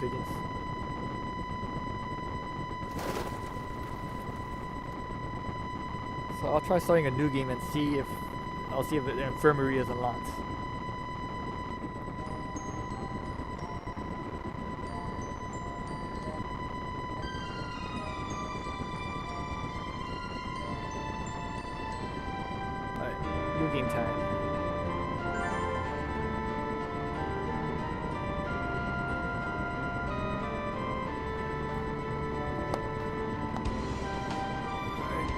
pigeons. So I'll try starting a new game and see if the infirmary is unlocked. Alright, new game time.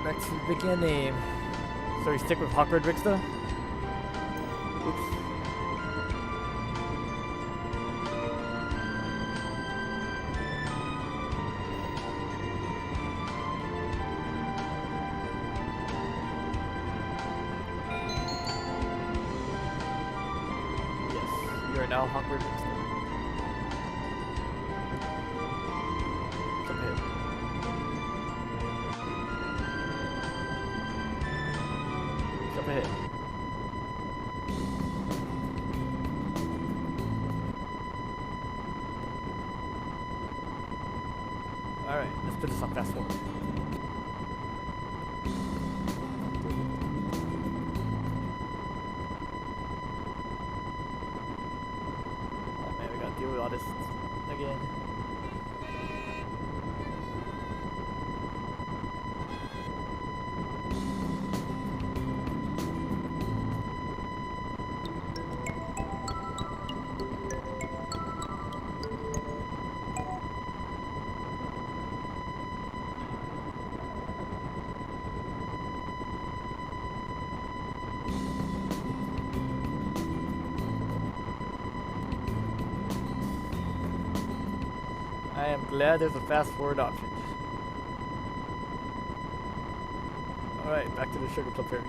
Back to the beginning. So we stick with Hawkward Ricksta? Oops. Yes, you are now Hawkward Ricksta. Jump ahead. Jump ahead. Alright, let's put this on fast forward. Oh man, we gotta deal with all this again. I am glad there's a fast forward option. Alright, back to the Sugar Plum Fairies.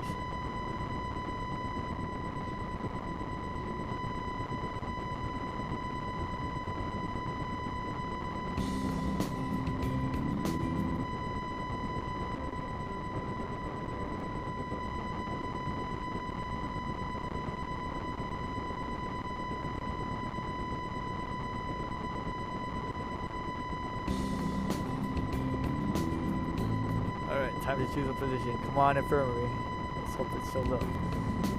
Alright, time to choose a position. Come on, infirmary. Let's hope it shows up.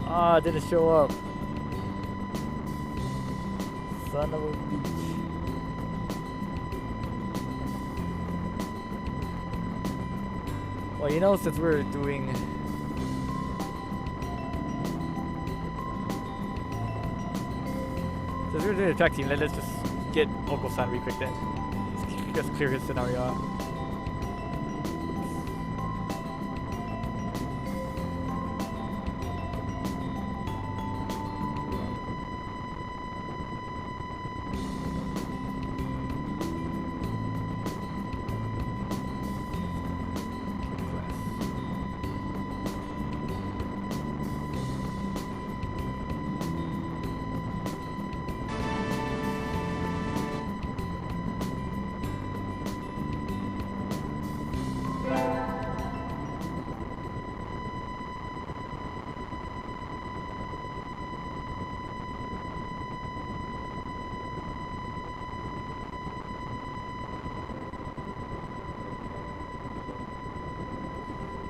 Ah, it didn't show up. Son of a bitch. Well, you know, since we're doing... Since we're doing a track team, let's just get Oka San real quick then. Just clear his scenario out.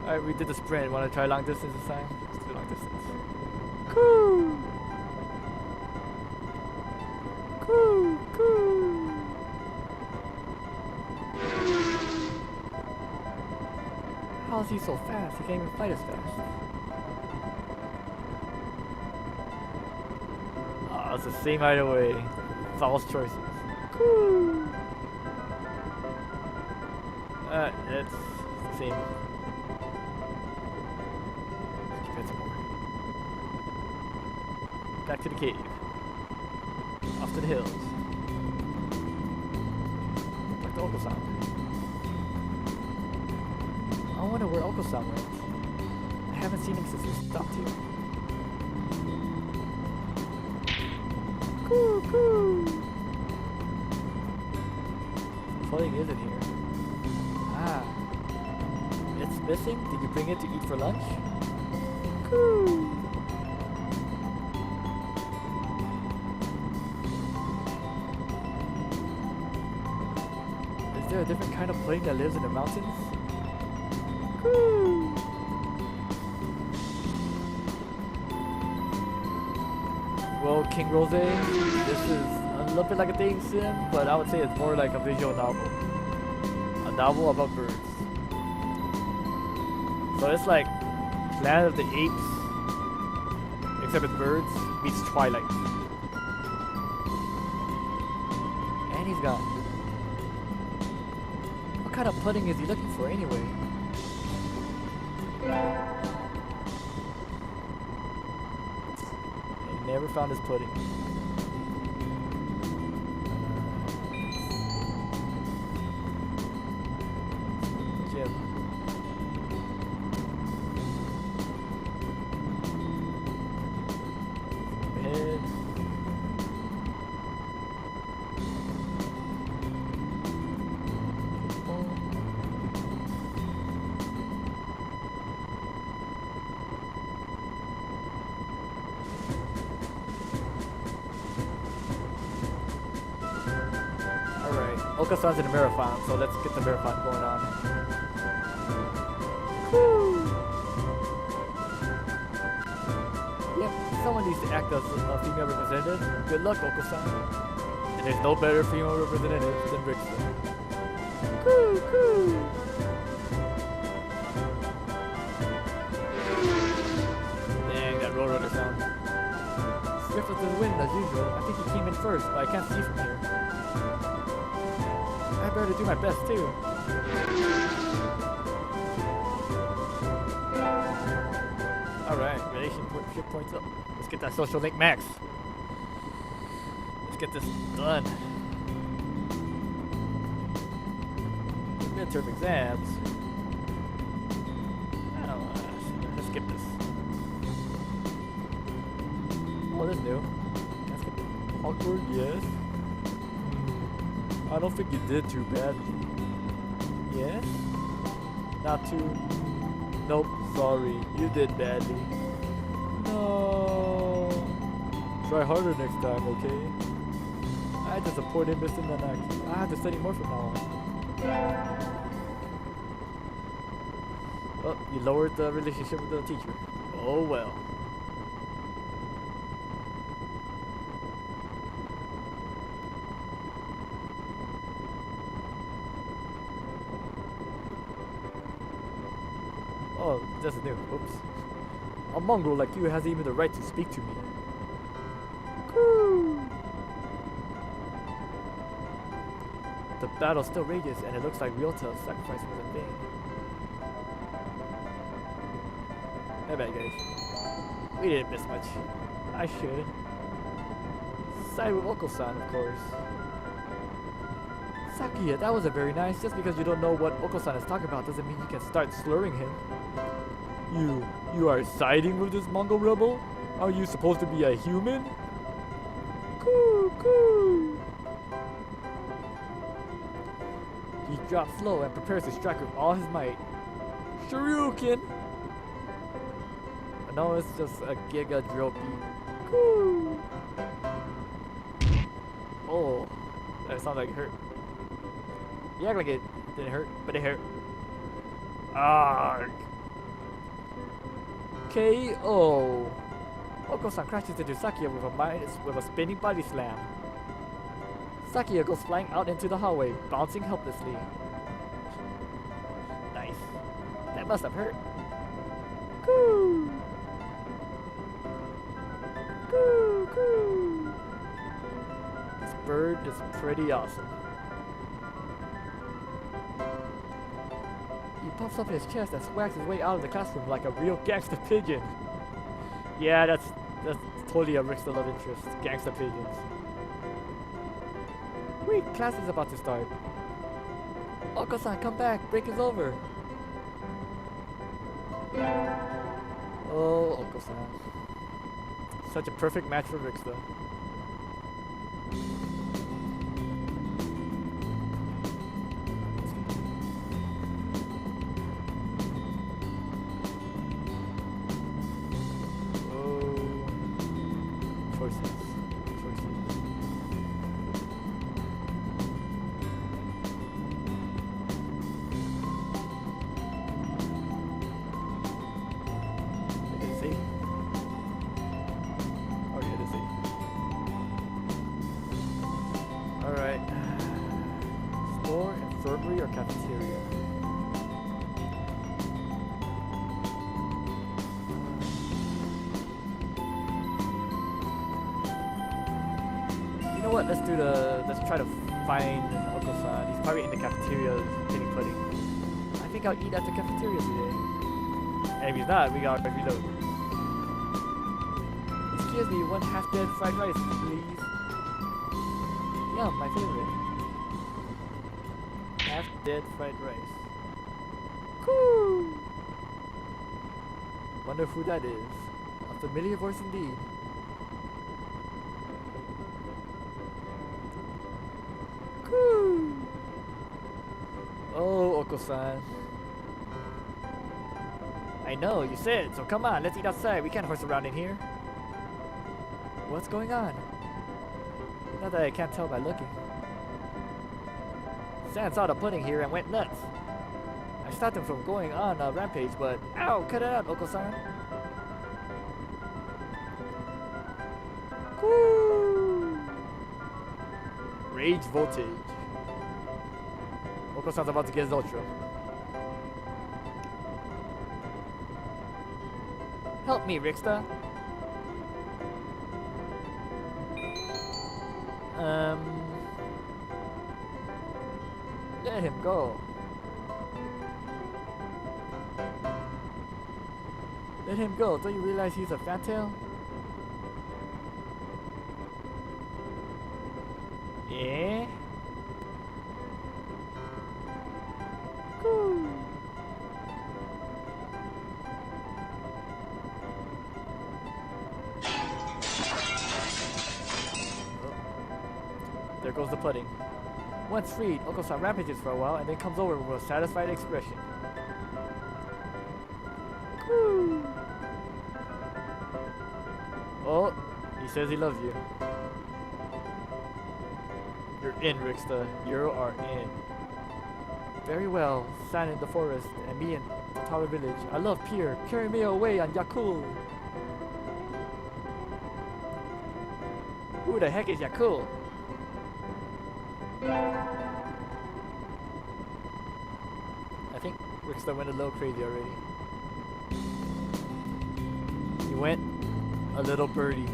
Alright, we did the sprint. Want to try long distance this time? Let's do long distance. Coo! Coo! Coo! How is he so fast? He can't even fight as fast. Oh, it's the same either way. False choices. Coo! It's the same. Back to the cave. Off to the hills. Back to Oka San. I wonder where Oka San went. I haven't seen him since we stopped here. Coo coo! Floating isn't here. Ah. It's missing? Did you bring it to eat for lunch? Coo! Is there a different kind of pudding that lives in the mountains? Woo! Well, King Rose, this is a little bit like a dating sim, but I would say it's more like a visual novel. A novel about birds. So it's like Planet of the Apes, except it's birds, meets Twilight. And he's gone. What kind of pudding is he looking for anyway? He never found his pudding. Jim. Head. Oka San's in a marathon, so let's get the marathon going on. Woo! Yep, someone needs to act as a female representative. Good luck, Oka San. And there's no better female representative than Rickster. Coo, coo! Dang, that roadrunner sound. Swift with the wind as usual. I think he came in first, but I can't see from here. I better do my best too. Alright, relationship points up. Let's get that social link max. Let's get this done. Midterm exams. Oh, let's skip this. Oh, this is new. Let's skip it. Awkward, yes. I don't think you did too badly. Yes? Not too... Nope, sorry. You did badly. No. Try harder next time, okay? I disappointed Mr. Nanaki. I have to study more from now on. Oh, you lowered the relationship with the teacher. Oh well. Oh, that's new. Oops. A mongrel like you hasn't even the right to speak to me. Woo! The battle still rages, and it looks like Ryota's sacrifice was in vain. My bad, guys. We didn't miss much. I should. Side with Oka San, of course. Sakia, that wasn't very nice. Just because you don't know what Oka San is talking about doesn't mean you can start slurring him. You are siding with this Mongol rebel? Are you supposed to be a human? Coo, coo. He drops low and prepares to strike with all his might. Shoryuken! No, it's just a giga drill beat. Coo. Oh, that sounds like it hurt. You act like it didn't hurt, but it hurt. Arg. KO. Oko-san crashes into Sakia with a spinning body slam. Sakia goes flying out into the hallway, bouncing helplessly. Nice. That must have hurt. Coo. Coo, coo. This bird is pretty awesome. He puffs up his chest and swags his way out of the classroom like a real gangster pigeon. Yeah, that's totally a Rick's love interest. Gangster pigeons. Wait, class is about to start. Oka-san, come back. Break is over. Oh, Oka-san. Such a perfect match for Rick's though. infirmary or cafeteria? You know what? Let's try to find Oka San. He's probably in the cafeteria getting pudding. I think I'll eat at the cafeteria today. And if he's not, we gotta reload. Excuse me, one half-dead fried rice, please. Yum, my favorite. Half-dead fried rice. Cool. Wonder who that is. A familiar voice indeed. Cool. Oh, Oko-san. I know, you said, so come on, let's eat outside. We can't horse around in here. What's going on? Not that I can't tell by looking. San saw the pudding here and went nuts. I stopped him from going on a rampage, but ow, cut it out, Oko-san. Cool. Rage voltage. Oko-san's about to get his ultra. Help me, Rickster. Let him go. Let him go. Don't you realize he's a fantail? Yeah? Cool. There goes the pudding. Once freed, Oko-san rampages for a while and then comes over with a satisfied expression. Woo. Oh, he says he loves you. You're in, Rickster. You are in. Very well. San in the forest and me in the Tower Village. I love Pier. Carry me away on Yakul. Who the heck is Yakul? I think Rickster went a little crazy already. He went a little birdie.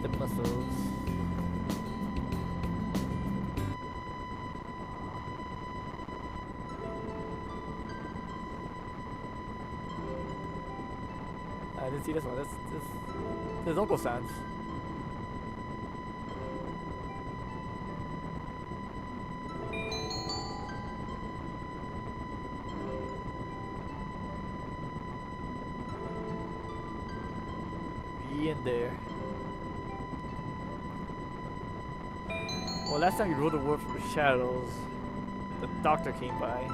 The muscles. I didn't see this one. This is Oka San's. Be in there. Well, last time you ruled the world from the shadows, the doctor came by.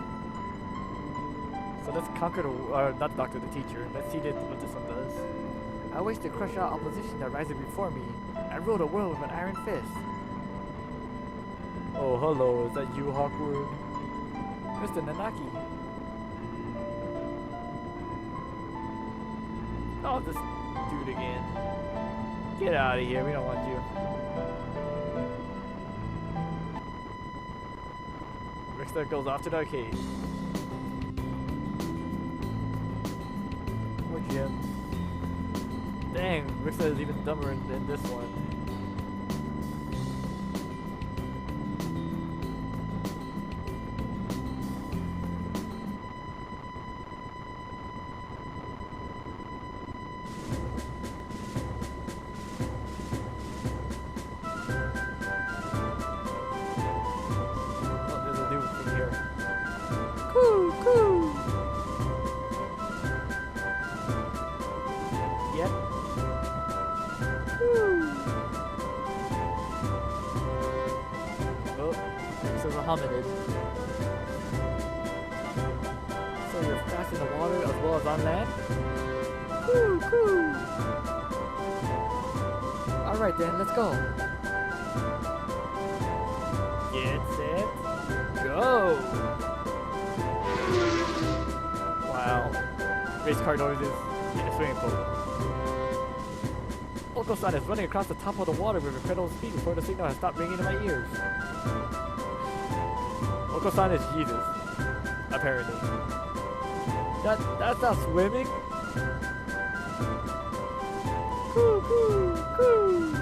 So let's conquer the, not the doctor, the teacher. Let's see what this one does. I wish to crush out opposition that rises before me and rule the world with an iron fist. Oh, hello, is that you, Hawkwood? Mr. Nanaki. Oh, this dude again. Get out of here, we don't want you. Rickster goes off to the arcade. Jim. Dang, Rickster is even dumber than this one. Oh, there's a new thing here. Cool, cool. Yep. Oh, this is a hominid. So you're fast in the water as well as on land? Cool, cool. Alright then, let's go. Get set, go! Wow. Race car noises. in a swimming pool. Oka San is running across the top of the water with incredible speed before the signal has stopped ringing in my ears. Oka San is Jesus, apparently. That's not swimming. Coo, coo, coo.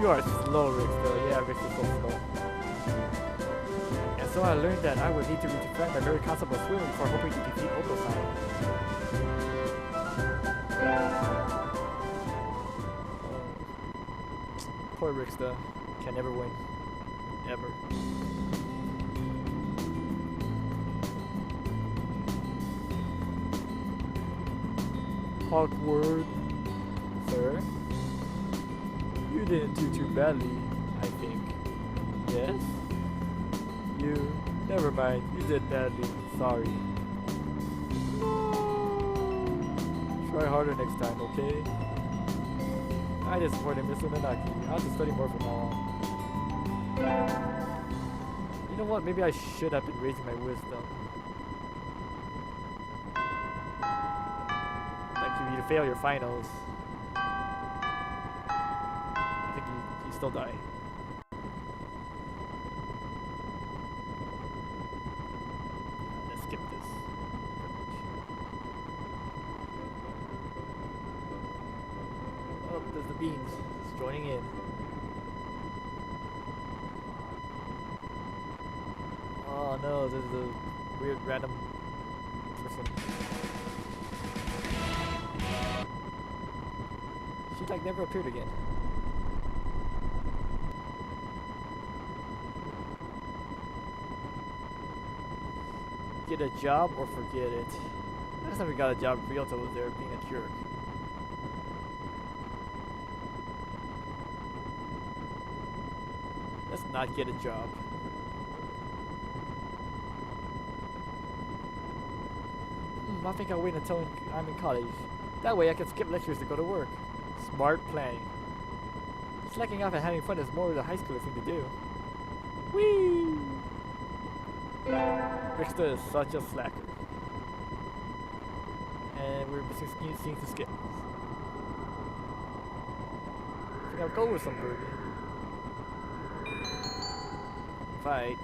You are slow, Rick, though. Yeah, Rick is so slow. And so I learned that I would need to redefine my very concept of swimming before hoping to defeat Oka San. Poor Ricksta can never win. Ever. Awkward. Sir? You didn't do too badly, I think. Yes? You... Never mind, you did badly. Sorry. Try harder next time, okay? I disappointed Mr. Nanaki. I'll have to study more from now on. You know what? Maybe I should have been raising my wisdom. Like if you fail your finals, I think you still die. Let's skip this. Oh, there's the beans. It's joining in. Oh no, there's a weird random person. She like never appeared again. Get a job or forget it. Last time we got a job, Ryota was there being a jerk. Let's not get a job. I think I'll wait until I'm in college. That way I can skip lectures to go to work. Smart planning. Slacking off and having fun is more of the high schooler thing to do. Whee! Ricksta is such a slacker. And we're missing scenes to skip. I think I'll go with some birdie. Invite.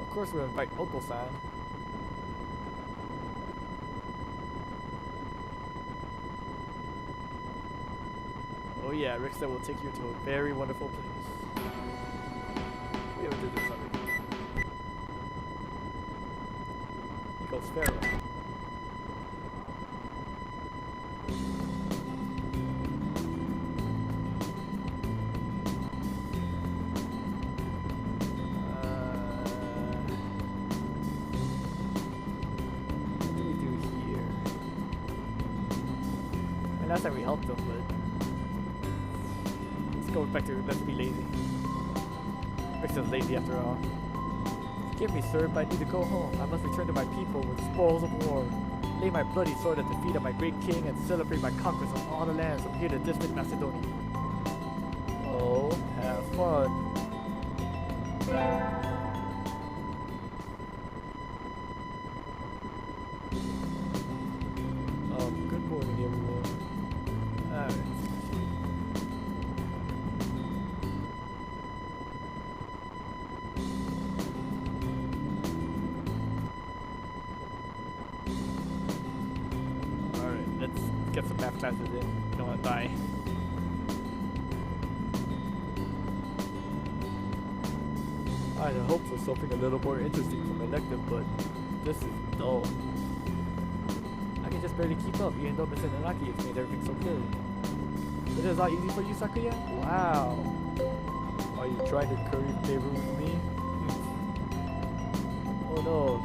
Of course we'll invite Oka San. Oh yeah, Ricksta will take you to a very wonderful place. We ever did this already. He goes Pharaoh. What do we do here? And last time we helped them, but go back to let's be lazy. Ricksta's lazy after all. Forgive me, sir, but I need to go home. I must return to my people with spoils of war. Lay my bloody sword at the feet of my great king and celebrate my conquest of all the lands from here to distant Macedonia. Oh, have fun. Good morning, everyone. Alright. Get some math classes in. You don't want to die. I had hoped for something a little more interesting from elective, but this is dull. I can just barely keep up, even though Mr. Nanaki explains everything so clearly. It is not easy for you, Sakuya? Wow. Are you trying to curry favor with me? Oh no.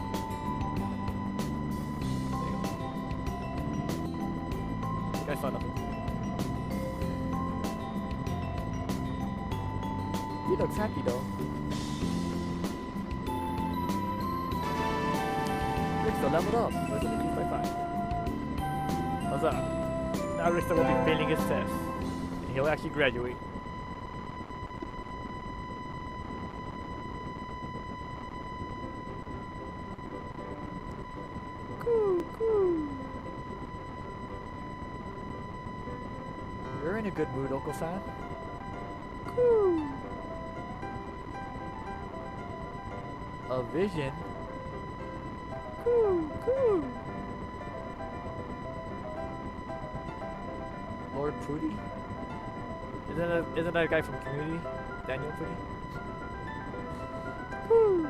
I saw nothing. He looks happy though. Ricksta leveled up. Let's increase by 5. How's that? Now Ricksta will be failing his test. And he'll actually graduate. Coo, coo. You're in a good mood, Oka San. Cool. A vision? Cool, cool. Lord Prudy? Isn't that a guy from Community? Daniel Prudy? Cool.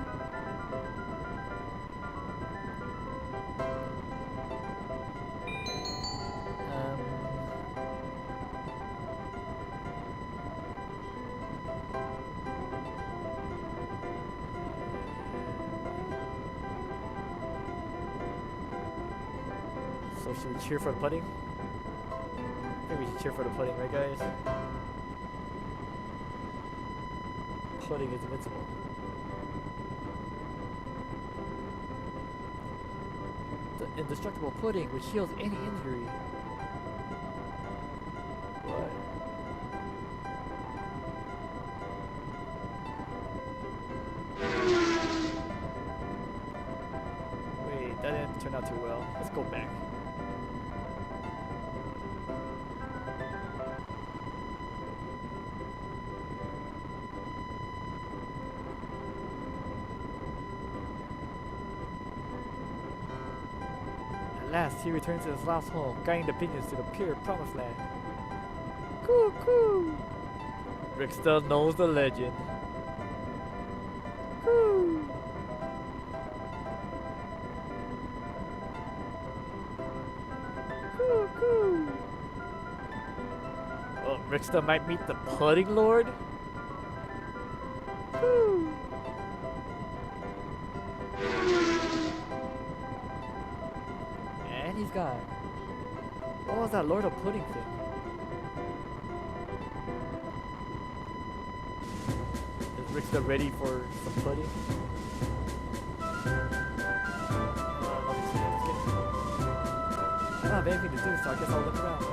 So should we cheer for the pudding? I think we should cheer for the pudding, right guys? Pudding is invincible. The indestructible pudding which heals any injury. What? Wait, that didn't turn out too well. Let's go back. At last, he returns to his lost home, guiding the pigeons to the pure promised land. Cool, cool. Ricksta knows the legend. Cool. Cool, cool. Oh, Ricksta might meet the pudding lord? Cool. And he's gone. What was that Lord of Pudding thing? Is Ricksta ready for some pudding? I don't have anything to do, so I guess I'll look around.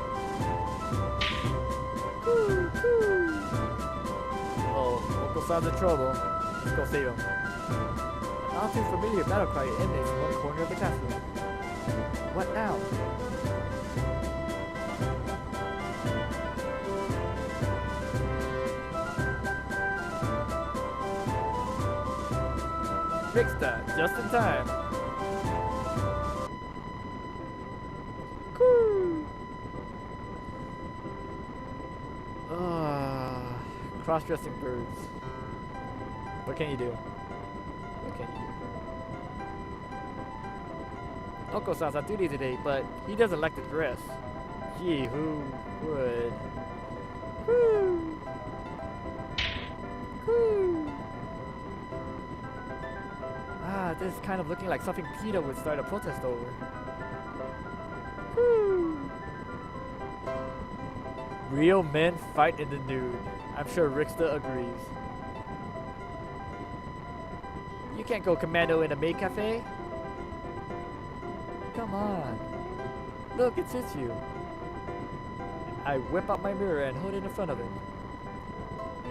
Oh, Uncle San's in trouble. Let's go save him. An all too familiar battle cry emanates from one corner of the classroom. What now? Ricksta, just in time. Cool. Cross-dressing birds. What can you do? What can you do? Oko San's on duty today, but he doesn't like to dress. Gee, who would? Woo. Woo. This is kind of looking like something PETA would start a protest over. Woo. Real men fight in the nude. I'm sure Ricksta agrees. You can't go commando in a maid cafe. Come on. Look, it fits you. I whip out my mirror and hold it in front of him.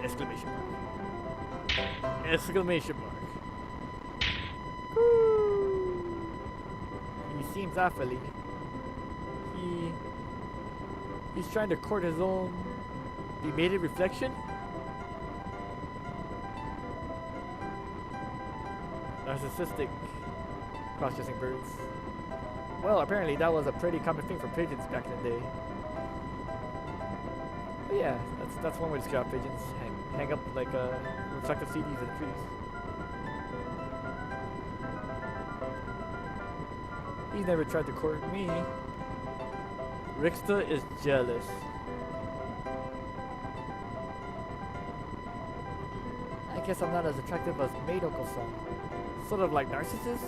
Exclamation mark. Exclamation mark. Woo. He seems awfully. He's trying to court his own bemated reflection? Narcissistic cross-dressing birds. Well, apparently that was a pretty common thing for pigeons back in the day. But yeah, that's one way to scare off pigeons. Hang up like reflective CDs in the trees. He's never tried to court me. Ricksta is jealous. I guess I'm not as attractive as Maid Oko San. Sort of like Narcissus?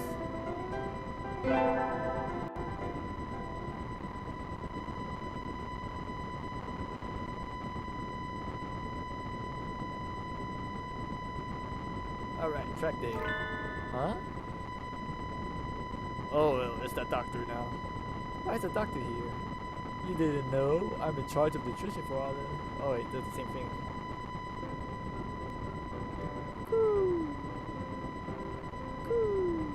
Alright, track day. Huh? Oh, well, it's that doctor now. Why is the doctor here? You didn't know? I'm in charge of nutrition for all the... Oh wait, that's the same thing. Cool. Cool.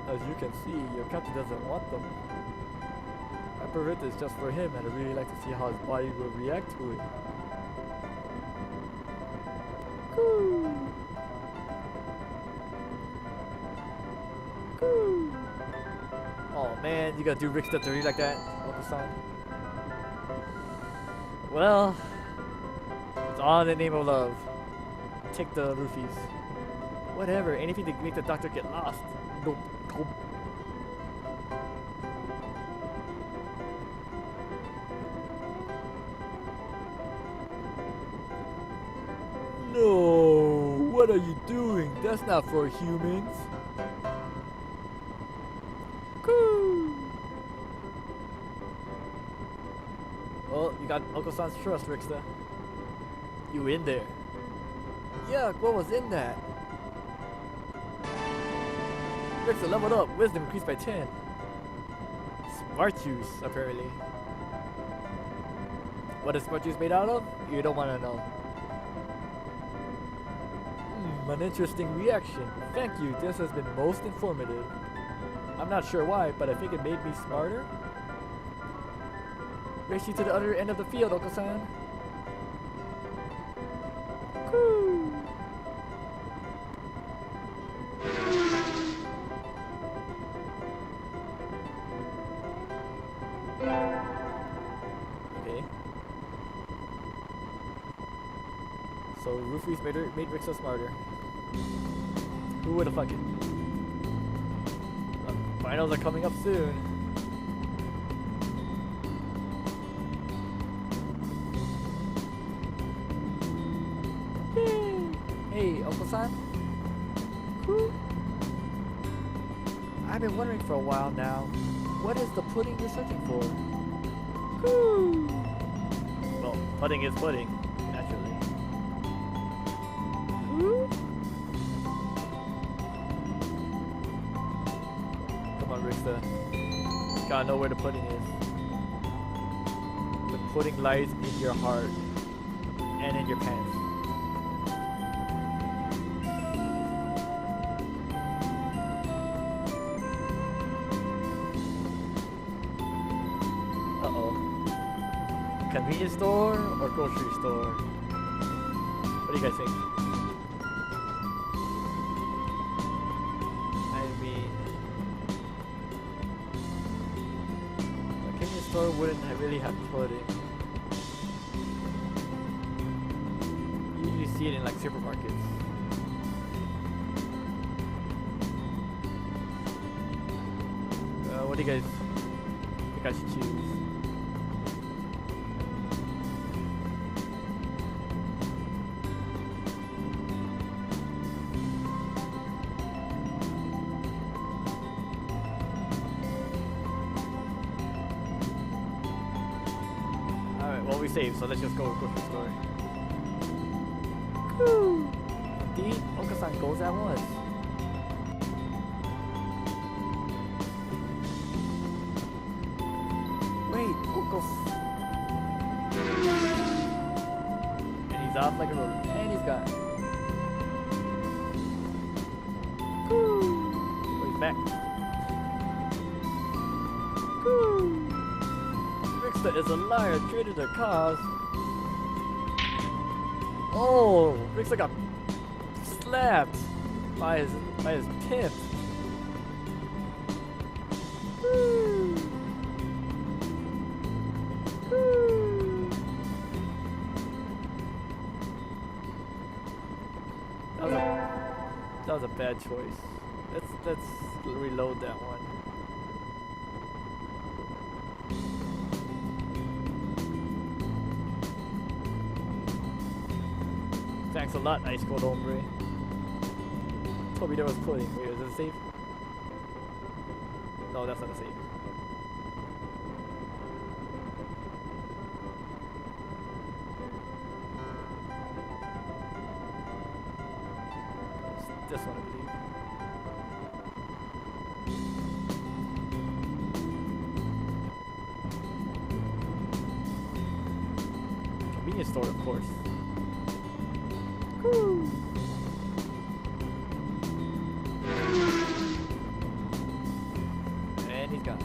As you can see, your captain doesn't want them. prepared this just for him, and I'd really like to see how his body will react to it. Coo. Coo. Oh man, you gotta do Rick Step 30 like that, Oka San. Well, it's all in the name of love. Take the roofies. Whatever, anything to make the doctor get lost. Nope. Nope. No, what are you doing? That's not for humans. Coo. Well, you got Oka San's trust, Rickster. You in there? Yuck, what was in that? Rickster leveled up, wisdom increased by 10. Smart juice, apparently. What is smart juice made out of? You don't want to know. An interesting reaction. Thank you, this has been most informative. I'm not sure why, but I think it made me smarter. Race you to the other end of the field, Oka San. Coo. Okay. So Roofies made Rickster smarter. Who would have fucked it? Finals are coming up soon. Yay! Hey, Oka San? Who? I've been wondering for a while now. What is the pudding you're searching for? Woo! Well, pudding is pudding, naturally. Who? Come on, Rickster. Gotta know where the pudding is. The pudding lies in your heart and in your pants. Convenience store or grocery store? What do you guys think? I mean, a convenience store wouldn't really have pudding. You usually see it in like supermarkets. What do you guys think I should choose? Well, we saved, so let's just go grocery store. Woo! Indeed, Oka San goes at once. Wait, and he's off like a road. And he's gone. Woo! Oh, he's back. Woo! Rickster is a liar, traitor to cause. Oh, Rickster got slapped by his pimp. Woo. Woo. That was a bad choice. Let's reload that one. Thanks a lot, Ice Cold Hombre. Told me there was pudding. Wait, is it a save? No, that's not a save. It's this one, I believe. Convenience store, of course. Woo. And he's gone.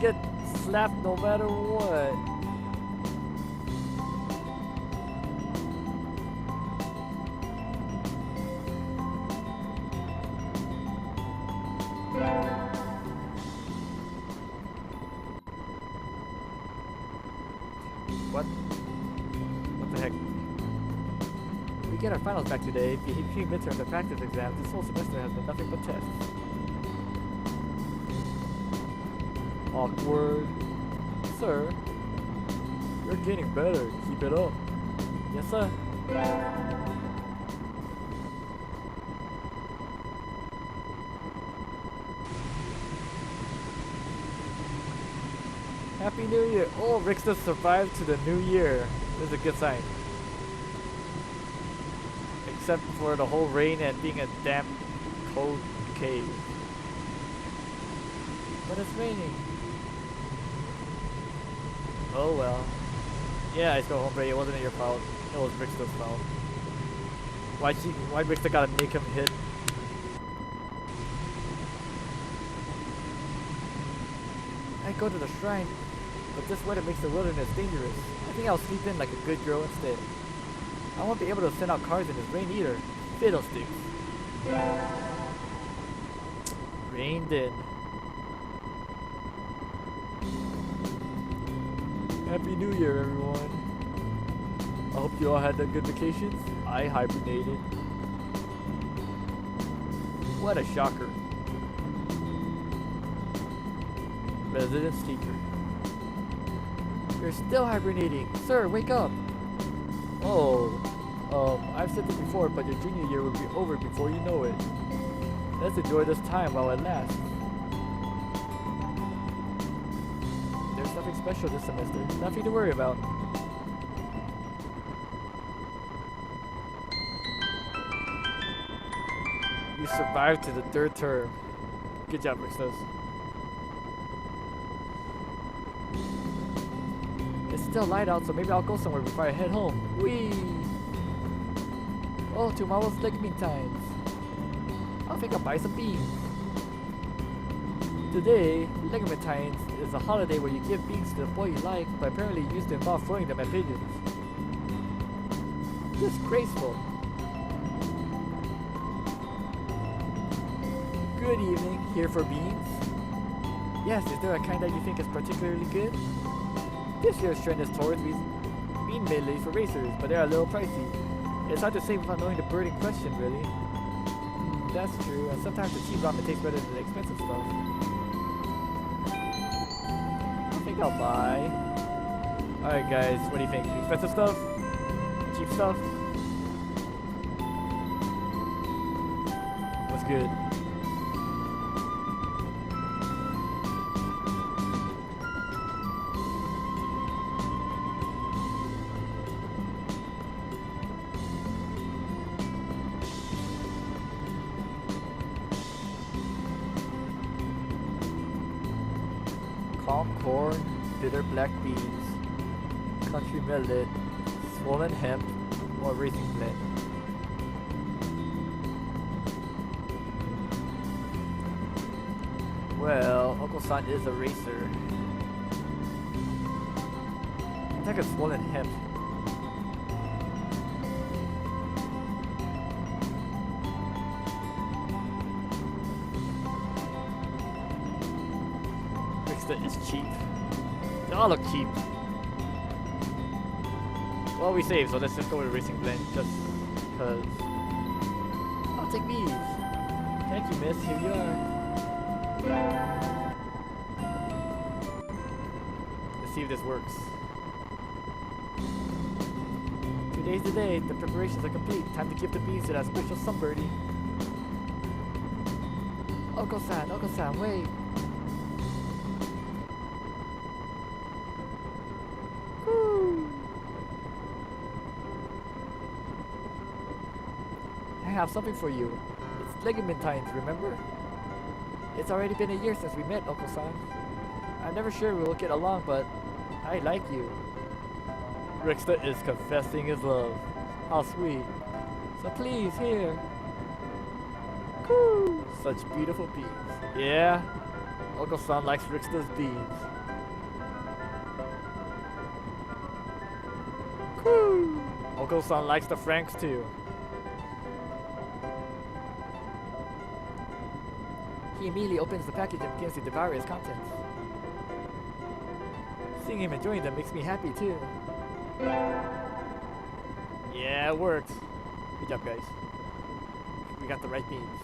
get slapped no matter what. What? What the heck? We get our finals back today. Between midterms and practice exams, this whole semester has been nothing but tests. Awkward. Sir, you're getting better. Keep it up. Yes, sir. Happy New Year! Oh, Rickster survived to the new year. This is a good sign. Except for the whole rain and being a damp, cold cave. But it's raining. Oh well. Yeah, I go home, Brady. It wasn't your fault. It was Rickster's fault. Why Rickster gotta make him hit? I go to the shrine, but this weather makes the wilderness dangerous. I think I'll sleep in like a good girl instead. I won't be able to send out cars in this rain either. Fiddlesticks. Rained in. Happy New Year, everyone. I hope you all had a good vacations. I hibernated. What a shocker. Resident Seeker. You're still hibernating. Sir, wake up. Oh, I've said this before, but your junior year will be over before you know it. Let's enjoy this time while it lasts. There's nothing special this semester. Nothing to worry about. You survived to the third term. Good job, Rick says. It's still light out, so maybe I'll go somewhere before I head home. Whee! Oh, tomorrow's ligament times. I think I'll buy some beans. Today, ligament times is a holiday where you give beans to the boy you like, but apparently you used to involve throwing them at pigeons. Disgraceful. Good evening, here for beans? Yes, is there a kind that you think is particularly good? This year's trend is towards these bean medleys for racers, but they're a little pricey. It's hard to say without knowing the bird in question, really. That's true, and sometimes the cheap ramen tastes better than the expensive stuff. I think I'll buy. Alright guys, what do you think? Expensive stuff? Cheap stuff? What's good? Calm corn, bitter black beans, country millet, swollen hemp, or racing blend. Well, Oka San is a racer. I think it's swollen hemp. Is cheap. They all look cheap. Well, we saved, so let's just go with a racing blend just because. I'll take these. Thank you, miss. Here you are. Let's see if this works. Today's the day. The preparations are complete. Time to give the beans to that special sunbirdie. Oka San, wait. I have something for you. It's ligament times, remember? It's already been a year since we met, Oka San. I'm never sure we will get along, but I like you. Rickster is confessing his love. How sweet. So please, here. Coo! Such beautiful beans. Yeah, Oka San likes Rickster's beans. Oka San likes the Franks too. He immediately opens the package and begins to devour its contents. Seeing him enjoying them makes me happy too. Yeah, it worked. Good job, guys. We got the right beans.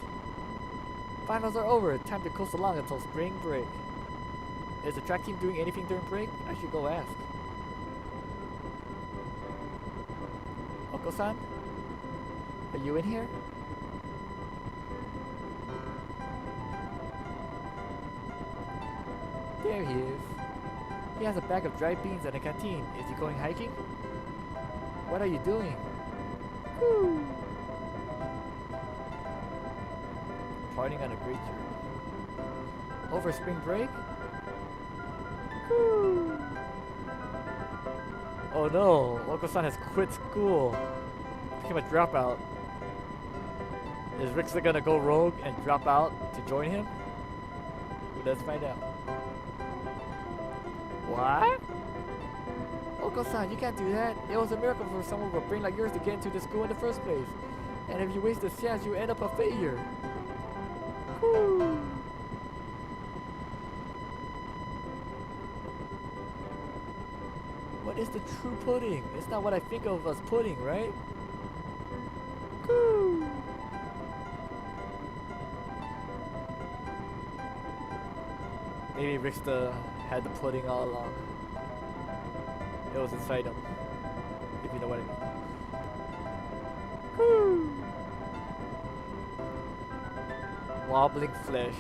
Finals are over. Time to coast along until spring break. Is the track team doing anything during break? I should go ask. Oka San? Are you in here? There he is. He has a bag of dried beans and a canteen. Is he going hiking? What are you doing? Woo! Partying on a great journey. Over spring break? Woo! Oh no, Oka San has quit school. Became a dropout. Is Rixa gonna go rogue and drop out to join him? Let's find out. What? Oka San, you can't do that. It was a miracle for someone with a brain like yours to get into the school in the first place. And if you waste the chance, you end up a failure. Woo. What is the true pudding? It's not what I think of as pudding, right? Woo. Maybe Rixa had the pudding all along. It was inside him, if you know what I mean. Woo. Wobbling flesh.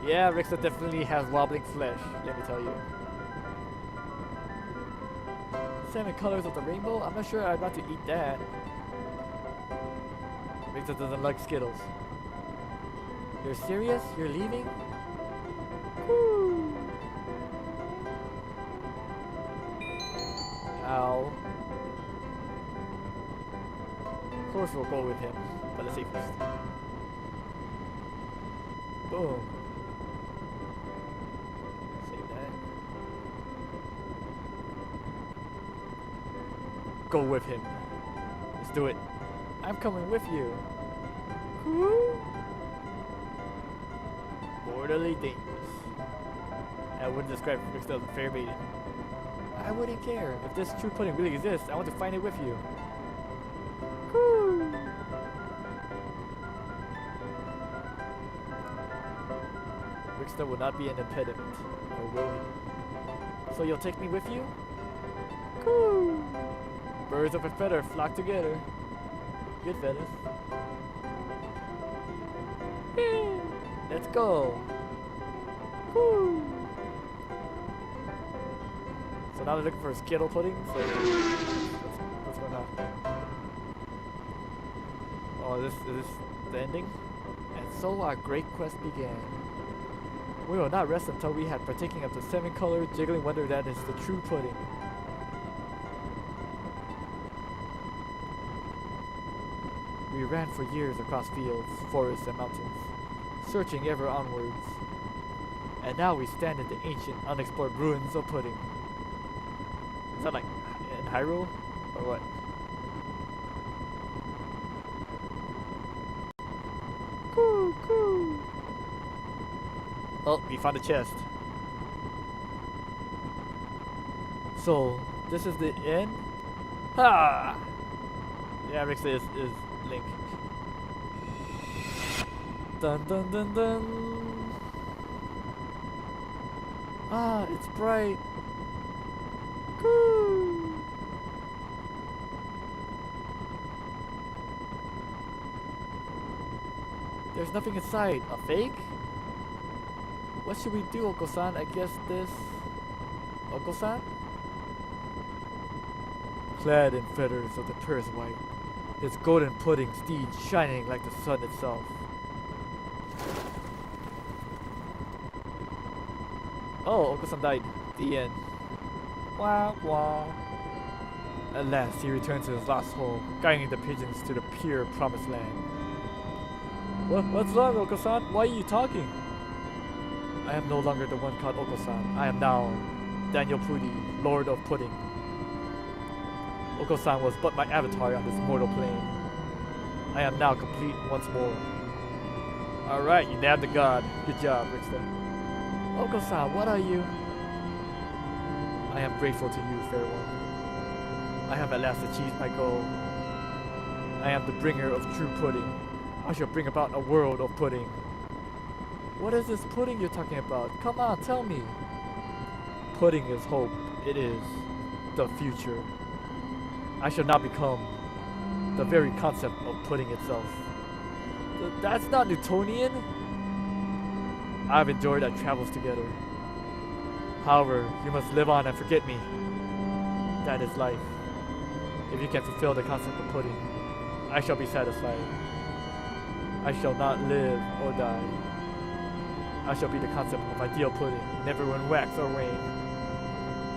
Yeah, Rixa definitely has wobbling flesh, let me tell you. 7 colors of the rainbow? I'm not sure I'd want to eat that. Rixa doesn't like Skittles. You're serious? You're leaving? Woo. Ow. Of course we'll go with him, but let's see first. Boom. Save that. Go with him. Let's do it. I'm coming with you. Woo. Borderly dangerous. I wouldn't describe Rixa as a fair maiden. I wouldn't care. If this true pudding really exists, I want to find it with you. Woo. Rixa will not be an impediment, or will he? So you'll take me with you? Woo. Birds of a feather flock together. Good feathers. Let's go. Woo. So now they're looking for a Skittle pudding. So what's going on? Oh, is this the ending? And so our great quest began. We will not rest until we had partaken of the 7-colored jiggling wonder that is the true pudding. We ran for years across fields, forests, and mountains, searching ever onwards. And now we stand in the ancient, unexplored ruins of pudding. Is that like in Hyrule? Or what? Coo, coo. Oh, we found a chest. So, this is the end? Ha! Yeah, Rixa is Link. Dun dun dun dun! Ah, it's bright. Coo. There's nothing inside. A fake? What should we do, Oka San? I guess this... Oka San? Clad in feathers of the purest white, his golden pudding steed shining like the sun itself. Oh, Oka San died. The end. Wah wah. At last, he returned to his lost home, guiding the pigeons to the pure promised land. What's wrong, Oka San? Why are you talking? I am no longer the one called Oka San. I am now Daniel Pudi, Lord of Pudding. Oka San was but my avatar on this mortal plane. I am now complete once more. Alright, you nabbed the god. Good job, Rickster. Oka San, what are you? I am grateful to you, fair one. I have at last achieved my goal. I am the bringer of true pudding. I shall bring about a world of pudding. What is this pudding you're talking about? Come on, tell me. Pudding is hope. It is the future. I shall now become the very concept of pudding itself. That's not Newtonian. I've enjoyed our travels together. However, you must live on and forget me. That is life. If you can fulfill the concept of pudding, I shall be satisfied. I shall not live or die. I shall be the concept of ideal pudding, never run wax or wane.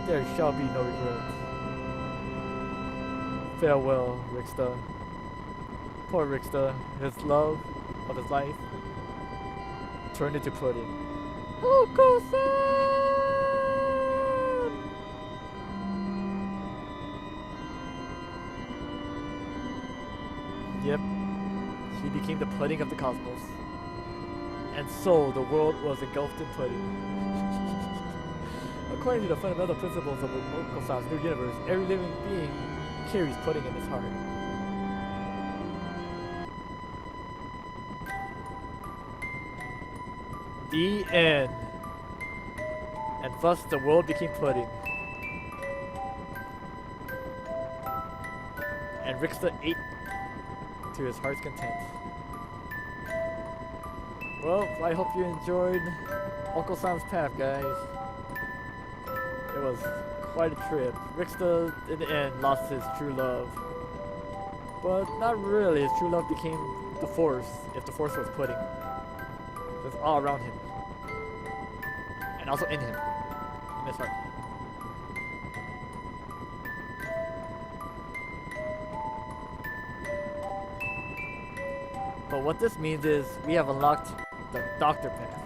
There shall be no regrets. Farewell, Rickster. Poor Rickster, his love of his life turned into pudding. Oka San! Yep, he became the pudding of the cosmos. And so the world was engulfed in pudding. According to the fundamental principles of Oka San's new universe, every living being carries pudding in his heart. The end. And thus the world became pudding. And Rickster ate to his heart's content. Well, I hope you enjoyed Oka San's path, guys. It was quite a trip. Rickster, in the end, lost his true love. But not really. His true love became the Force, if the Force was pudding. It was all around him. And also in him. In his heart. But what this means is we have unlocked the Doctor path.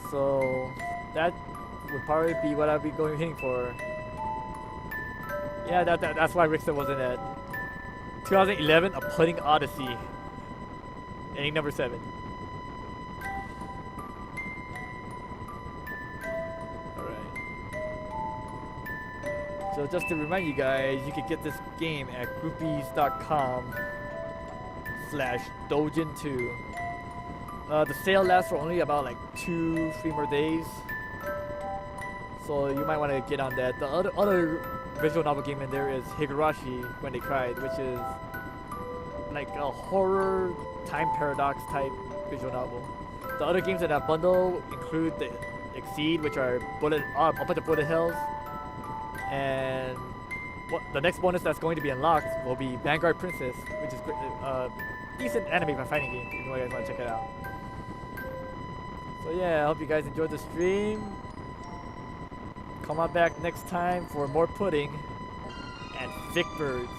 So that would probably be what I'll be hitting for. Yeah, that's why Rickster wasn't at 2011, A Pudding Odyssey. Ending number 7. Alright. So just to remind you guys, you can get this game at groupies.com/Dojin2. The sale lasts for only about like 2-3 more days. So you might want to get on that. The other visual novel game in there is Higurashi When They Cried, which is like a horror time paradox type visual novel. The other games in that bundle include the Exceed, which are a bunch of bullet hells, and the next bonus that's going to be unlocked will be Vanguard Princess, which is a decent anime fighting game if you guys want to check it out. So yeah, I hope you guys enjoyed the stream. Come on back next time for more pudding and thick birds.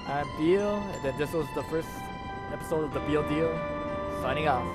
I'm BeeL, and then this was the first episode of the BeeLDeaL. Signing off.